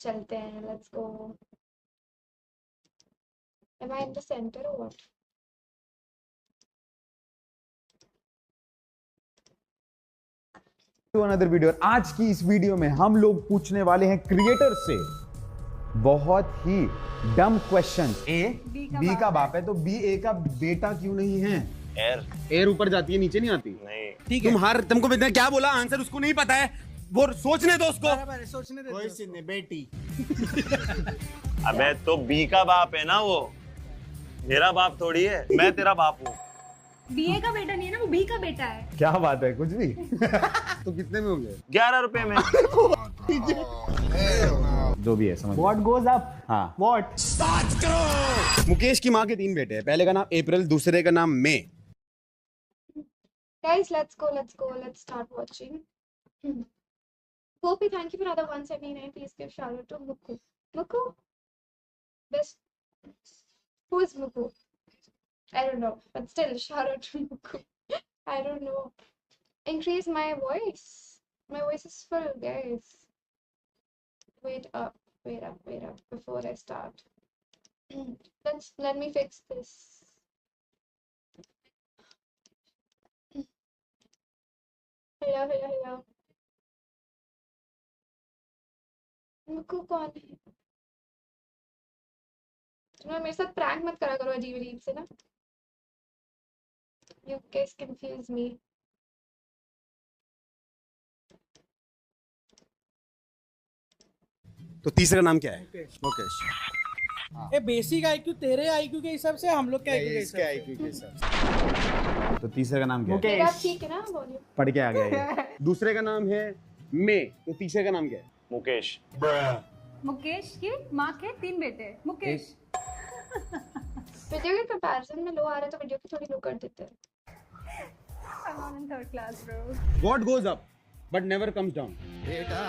चलते हैं, let's go. Am I in the center or what? To another video. आज की इस वीडियो में हम लोग पूछने वाले हैं क्रिएटर से बहुत ही डम क्वेश्चन। ए बी का बाप है तो बी ए का बेटा क्यों नहीं है? एयर ऊपर जाती है नीचे नहीं आती। नहीं ठीक है, तुमको मैंने क्या बोला, आंसर उसको नहीं पता है, वो सोचने दो उसको। सोचने दे बेटी। अबे तो बी का बाप है ना वो, मेरा बाप थोड़ी है, मैं तेरा बाप हूँ। बीए का बेटा नहीं है ना, वो बी का बेटा है। क्या बात है, कुछ भी। तो कितने में होंगे? 11 रुपए में। जो भी है समझ। What goes up? हाँ What? मुकेश की माँ के 3 बेटे हैं। पहले का नाम अप्रैल, दूसरे का नाम मई। Guys, let's go. Let's start watching. Gopi, thank you for another 179. Please give shout out to Muku. Muku? Best. Who is Muku? I don't know. But still, shout out to Muku. I don't know. Increase my voice. My voice is full, guys. Wait up. Before I start. Let me fix this. Hello. Mukku कौन है? तुम मेरे साथ prank मत करा करो अजीब से ना। You guys confuse me. तो तीसरा नाम क्या है? मुकेश। ए बेसिक आईक्यू तेरे आईक्यू के हिसाब से, हम लोग के आईक्यू के हिसाब से। IQ के हिसाब से। तो तीसरे का नाम क्या है? मेरा ठीक है ना वॉल्यूम? पढ़ के आ गया ये। दूसरे का नाम है मई, तो तीसरे का नाम क्या है? मुकेश। मुकेश की माँ के 3 बेटे हैं। मुकेश। वीडियो के कंपैरिजन में लो आ रहा है तो वीडियो की थोड़ी लो कर देते हैं। I'm on in 3rd class, bro. What goes up but never comes down? बेटा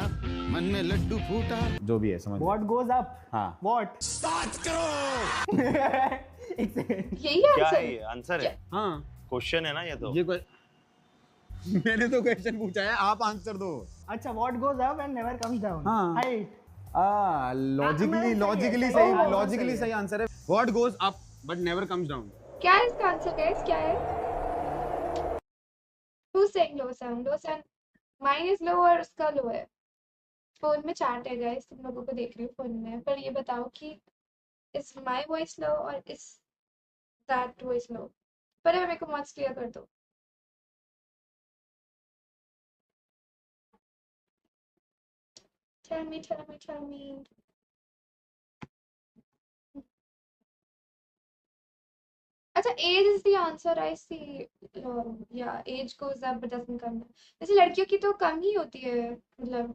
मन में लड्डू फूटा। जो भी है समझ। What goes up? हाँ What? यही क्या आंसर है ये? आंसर है? हाँ, क्वेश्चन है ना ये तो। ये कोई मैंने तो क्वेश्चन पूछा है, आप आंसर दो। अच्छा, what goes up and never comes down? हाँ। Height. लॉजिकली सही आंसर है। What goes up but never comes down? क्या है इसका आंसर गाइस? क्या है? Who's saying low sound? Low sound. Mine is low और उसका लो है। फोन में चैट है गाइस, तुम लोगों को देख रही हूँ फोन में। पर ये बताओ कि is my voice low और is that voice low? पर मेरे को मत क्लियर कर दो। Tell me. अच्छा, age is the answer. I see. Yeah, age goes up but doesn't come down. जैसे लड़कियों की तो कम ही होती है, मतलब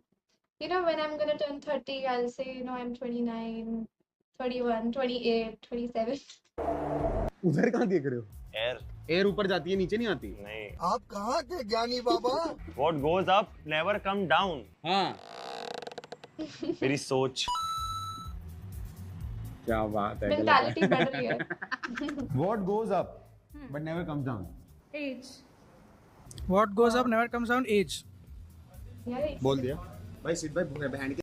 when I'm gonna turn 30, I'll say I'm 29, 31, 28, 27. उधर कहाँ देख रहे हो? एयर। एयर ऊपर जाती है नीचे नहीं आती। नहीं। आप कहाँ थे ज्ञानी बाबा? What goes up never come down. हाँ, मेरी सोच। क्या बात है। Mentality बढ़ रही है। What goes up but never comes down? Age. What goes up never comes down? Age. यार बोल दिया भाई, सिट भाई बहन के।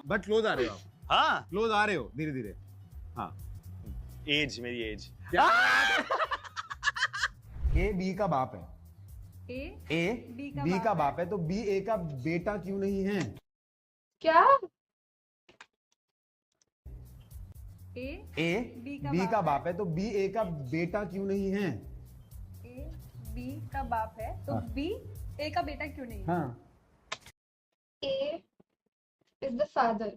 बट क्लोज आ रहे हो आप, हाँ, क्लोज आ रहे हो धीरे धीरे। हाँ, एज, मेरी एज। ए बी का बाप है। A बी का बाप है तो बी ए का बेटा क्यों नहीं है? क्या? A बी का बाप है तो बी ए का बेटा क्यों नहीं है? A B का बाप है तो हाँ। B A का बेटा क्यों नहीं? हाँ A is the father.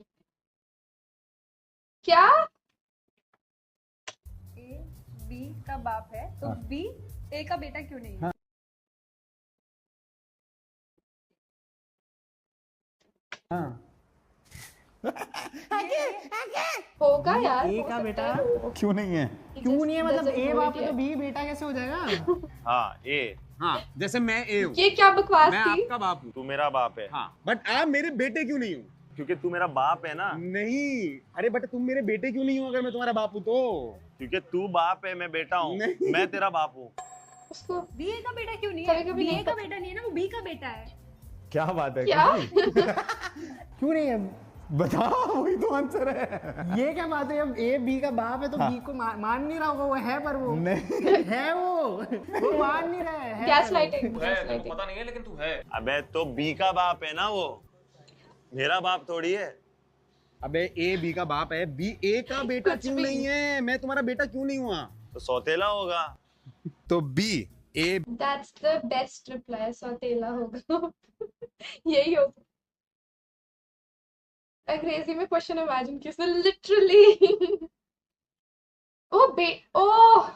क्या? A B का बाप है तो हाँ। B A का बेटा क्यों नहीं? हाँ। हाँ होगा यार। A हो का सकता बेटा है हो। क्यों नहीं है? क्यों नहीं है? मतलब Doesn't A know बाप it है तो yet. B बेटा कैसे हो जाएगा? हाँ, ए। हाँ, जैसे मैं ए हूँ, ये क्या बकवास मैं थी? आपका बाप हूँ। तू मेरा बाप है। हाँ, बट आप मेरे बेटे क्यों नहीं हो? क्योंकि तू मेरा बाप है ना। नहीं, अरे बट तुम मेरे बेटे क्यों नहीं हो अगर मैं तुम्हारा बाप हूँ तो? क्योंकि तू बाप है, मैं बेटा हूँ। नहीं। मैं तेरा बाप हूँ। उसको B A का बेटा क्यों नहीं कभी-कभी है? B नहीं A का बेटा नहीं है ना, वो B का बेटा है। क्या बात है? क्या? क्यों नहीं है? बता, वही तो आंसर है। ये क्या बात है, अब ए बी का बाप है तो बी को मान नहीं रहा होगा, वो है पर वो नहीं है, वो मान नहीं रहा है गैसलाइटिंग, तू है, तेरे को पता नहीं है लेकिन तू है। अबे तो बी का बाप है ना वो, मेरा बाप थोड़ी है। अबे ए बी का बाप है, बी ए का बेटा कुछ क्यों भी। नहीं है? मैं तुम्हारा बेटा क्यों नहीं हुआ? तो सौतेला होगा। तो B A that's the best reply, सौतेला होगा। यही होगा। अंग्रेजी में क्वेश्चन इमेजिन किसने लिटरली। ओ बे oh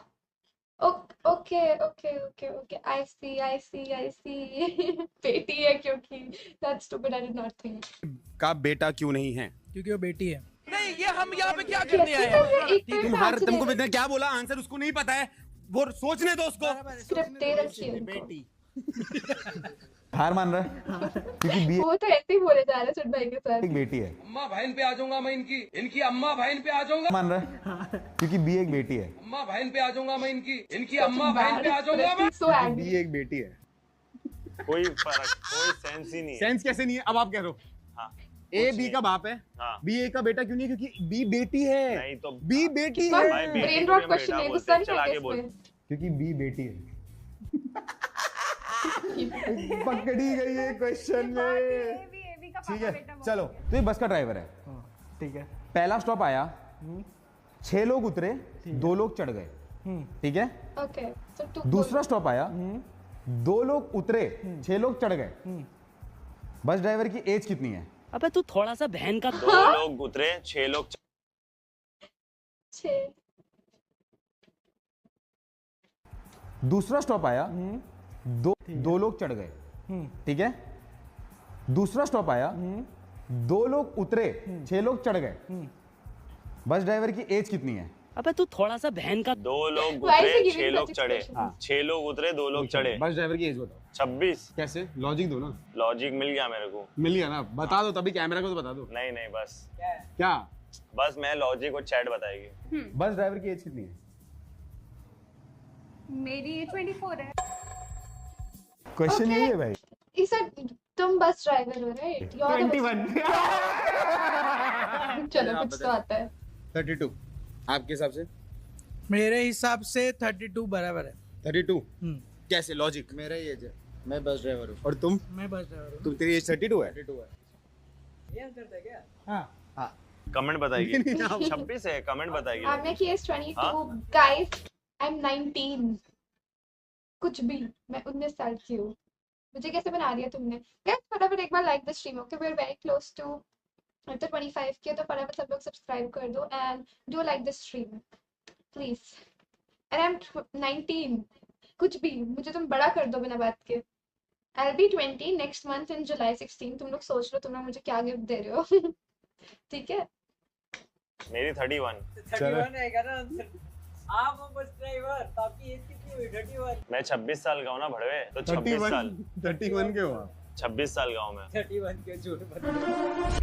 okay okay okay okay, I see I see I see. बेटी है क्योंकि that's stupid, I did not think. का बेटा क्यों नहीं है? क्योंकि वो बेटी है। नहीं, ये हम यहाँ पे क्या कैसे मैं एक तुम हर तुमको मैंने क्या बोला, आंसर उसको नहीं पता है, वो सोचने दो उसको। स्क्रिप्ट दे रखी है उनको। हार मान रहा है क्योंकि बी वो तो ऐसे ही बोले जा रहे हैं सुन भाई के साथ। एक बेटी है। अम्मा बहन पे आ जाऊंगा मैं, इनकी अम्मा बहन पे आ जाऊंगा। मान रहा है क्योंकि बी एक बेटी है। अम्मा बहन पे आ जाऊंगा मैं, इनकी अम्मा बहन पे आ जाऊंगा मैं। So angry. बी एक बेटी है। कोई फर्क, कोई सेंस ही नहीं है। सेंस कैसे नहीं है? अब आप कह रहे हो हाँ, ए कुछ बी नहीं। का बाप है, हाँ। बी ए का बेटा क्यों नहीं है? क्योंकि बी बेटी है। नहीं तो बी बेटी भाई, है ब्रेन को रॉट भी क्वेश्चन बेटा है, बोलते गुस्सा हैं। नहीं चल आगे आएगा बोल। इसमें। क्योंकि बी बेटी है। पकड़ी गई है क्वेश्चन में। ए बी का ठीक पापा है बेटा बोल चलो, तो ये बस का ड्राइवर है। ठीक है। पहला स्टॉप आया, 6 लोग उतरे, 2 लोग चढ़ गए, ठीक है। ओके, so तू दूसरा स्टॉप आया, 2 लोग उतरे, 6 लोग चढ़ गए। बस ड्राइवर की एज कितनी है? अबे तू थोड़ा सा बहन का 2 लोग उतरे, 6 लोग छः। दूसरा स्टॉप आया, 2 लोग चढ़ गए, ठीक है। दूसरा स्टॉप आया, 2 लोग उतरे, 6 लोग चढ़ गए। बस ड्राइवर की एज कितनी है? अबे तू थोड़ा सा बहन का 2 लोग Why is he उतरे, giving 6 लोग such चढ़े। expressions? 6 लोग उतरे, 2 लोग चढ़े। बस ड्राइवर की एज बताओ। 26। कैसे? लॉजिक दो ना। लॉजिक मिल गया मेरे को। मिल गया ना? बता दो, तभी कैमरा को तो बता दो। नहीं नहीं, बस क्या? बस मैं लॉजिक और चैट बताएगी। बस ड्राइवर की एज कितनी है? मेरी 24 है। क्वेश्चन यही है भाई। इसे तुम बस ड्राइवर हो राइट? 21। चलो कुछ तो आता है। 32 आपके हिसाब से? मेरे हिसाब से 32 बराबर है। 32 हम्म। कैसे? लॉजिक? मेरा ही एज है, मैं बस ड्राइवर हूँ। और तुम? मैं बस ड्राइवर हूँ। तुम तेरी एज 32 है? 32 है। हाँ। कमेंट बताएगी। 26 है, कमेंट बताएगी। आमिया की एज 22, हाँ? Guys I am 19। कुछ भी, मैं 19 साल की हूँ। मुझे कैसे बना दिया तुमने? गाइस फटाफट एक बार like the stream, okay? We are very close to तो 25 के, तो फटाफट सब लोग सब्सक्राइब कर दो and do like the stream please. And I am 19। कुछ भी, मुझे तुम बड़ा कर दो बिना बात के। I will be 20 next month in July 16। तुम लोग सोच लो तुम लोग मुझे क्या गिफ्ट दे रहे हो। ठीक है। मेरी 31। मैं 26 साल का हूँ ना भड़वे, तो 26 साल। 31 के हो आप? 26 साल का हूँ मैं।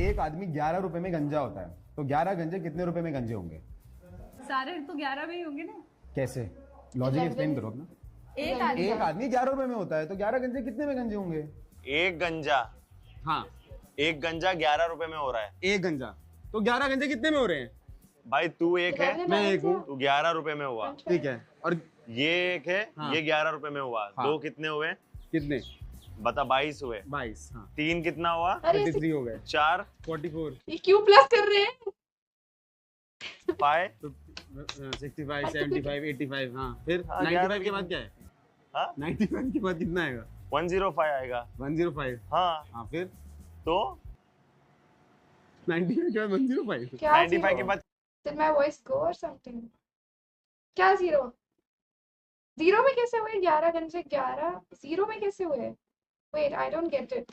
एक आदमी 11 रुपए में गंजा होता है, तो 11 गंजे कितने रुपए में गंजे होंगे? सारे तो 11 में ही होंगे ना। कैसे? लॉजिक एक्सप्लेन करो अपना। एक आदमी एक आदमी 11 रुपए में होता है, तो 11 गंजे कितने में गंजे होंगे? एक गंजा, हाँ, एक गंजा 11 रुपए में हो रहा है। एक गंजा, तो 11 गंजे कितने में हो रहे हैं? भाई तू एक है, मैं एक हूँ। तू 11 रुपए में हुआ। ठीक है, और ये एक है, हाँ। ये 11 रुपए में हुआ। हाँ। 2 कितने हुए? कितने? बता। 22 हुए। 22, हाँ। 3 कितना हुआ? अरे 33 हो गए। 4 44, ये क्यों प्लस कर रहे हैं? 5। तो 65, 75, 85, हाँ। फिर हाँ, 95 के बाद क्या है? हाँ? 95 के बाद कितना आएगा? 105 आएगा। 105, हाँ, हाँ। फिर तो 95 के बाद 105। क्या 95 के बाद Did my voice go or something? क्या 0? 0 में कैसे हुए 11 गंजे? 11 0 में कैसे हुए? Wait, I don't get it.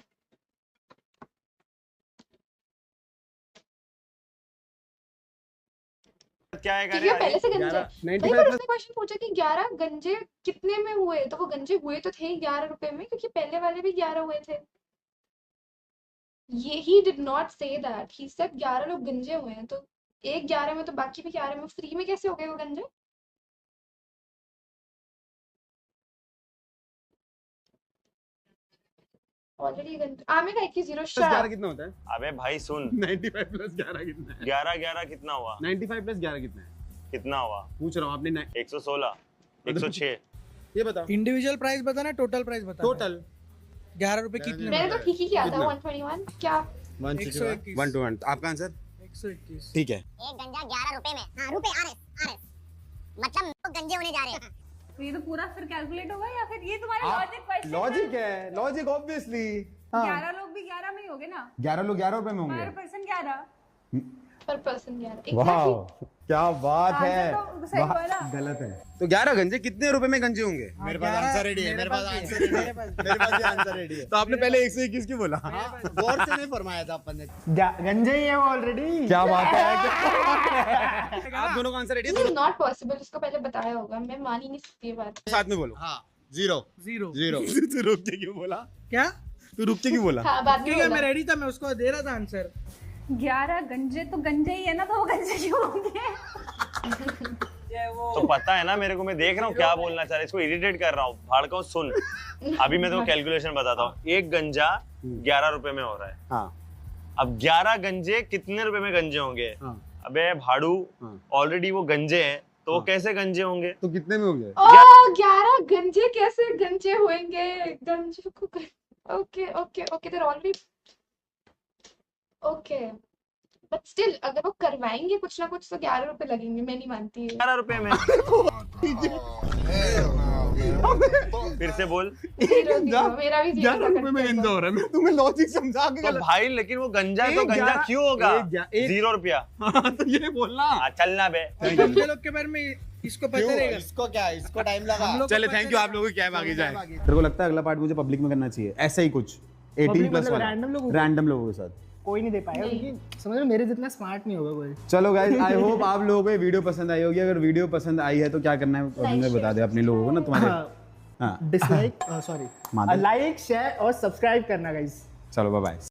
क्या आएगा? ठीक है, पहले से गंजे। 11, नहीं, 95 पर उसने क्वेश्चन पूछा कि 11 गंजे कितने में हुए, तो वो गंजे हुए तो थे 11 रुपए में, क्योंकि पहले वाले भी 11 हुए थे। ये he did not say that, he said 11 लोग गंजे हुए हैं, तो एक 11 में तो बाकी भी 11 में, फ्री में कैसे हो गए वो गंजे? Already Aamir IQ 0 plus shut 11 कितना होता है? अबे भाई सुन 95 प्लस 11 कितना है? 11 कितना हुआ 95 प्लस 11 कितना है? कितना हुआ पूछ रहा हूँ आपने 116 106 ये बताओ इंडिविजुअल प्राइस बताना, टोटल प्राइस बताना। टोटल 11 रुपए कितने मैंने तो ठीक ही किया था कितना? 121 क्या 121। 1 to 1 आपका आंसर 121। ठीक है। एक गंजा 11 रुपए में, हाँ रुपए RS मतलब लोग गंजे होने जा रहे हैं। तो ये तो पूरा फिर कैलकुलेट होगा या फिर ये तुम्हारा लॉजिक क्वेश्चन लॉजिक है, लॉजिक ऑब्वियसली। 11 लोग भी 11 में ही होगे ना, 11 लोग 11 रुपए में होंगे। पर पर्सन 11। पर पर्सन 11 वाह क्या बात है। आंसर तो सही वाह, बोला। गलत है। तो 11 गंजे कितने रुपए में गंजे होंगे? मेरे पास आंसर रेडी है, मेरे पास आंसर रेडी है, मेरे पास आंसर रेडी है। तो आपने पहले 121 क्यों बोला? गौर से नहीं फरमाया था अपन ने। गंजे ही है वो ऑलरेडी। क्या बात है। आप दोनों का आंसर रेडी दिस है? इज नॉट पॉसिबल, उसको पहले बताया होगा, मैं मान ही नहीं सकती ये बात। साथ में बोलो। हाँ 0 0 0 तू रुक के क्यों बोला? क्या? तू रुक के क्यों बोला? हाँ बाद में ठीक है, मैं बोला। रेडी था, मैं उसको दे रहा था आंसर। 11 गंजे तो गंजे ही है ना, तो वो गंजे क्यों होंगे? तो पता है ना मेरे को, मैं देख रहा हूँ क्या बोलना चाह रहा है, इसको इरिटेट कर रहा हूँ, फाड़का हूँ। सुन अभी मैं तेको कैलकुलेशन बताता हूँ। एक गंजा 11 रुपए में हो रहा है। हाँ अब 11 गंजे कितने रुपए में गंजे होंगे? हाँ अबे भाड़ू हाँ। ऑलरेडी वो गंजे हैं, तो वो कैसे गंजे होंगे? तो कितने में हो गए? ओ 11 गंजे कैसे गंजे होंगे? गंजे को okay okay okay there already okay but still अगर वो करवाएंगे कुछ ना कुछ तो 11 रुपए लगेंगे, मैं नहीं मानती है। 11 रुपए में। फिर से बोल। जीरो जीरो मेरा भी जीरो 11 रुपए में गंजा हो रहा है। मैं तुम्हें लॉजिक समझा के तो भाई लेकिन वो गंजा है तो एक गंजा 11 क्यों होगा? एक- 0 रुपया। हाँ तो ये बोलना। चलना बे। गंजे लोग के बारे में इसको पता रहेगा। इसको क्या, इसको टाइम लगा। हम लोग को चले पता थैंक यू, आप रहेगा। लोगों की कैब आगे जाए। तेरे को लगता है अगला पार्ट मुझे पब्लिक में करना चाहिए? ऐसा ही कुछ 18 प्लस वाला रैंडम लोगों के साथ। कोई नहीं दे पाएगा क्योंकि समझ लो मेरे जितना स्मार्ट नहीं होगा कोई। चलो गाइस, आई होप आप लोगों को ये वीडियो पसंद आई होगी। अगर वीडियो पसंद आई है तो क्या करना है कमेंट में बता दे अपने लोगों को ना तुम्हारे। हाँ dislike sorry Madhav. Like share और सब्सक्राइब करना गाइस। चलो बाय बाय।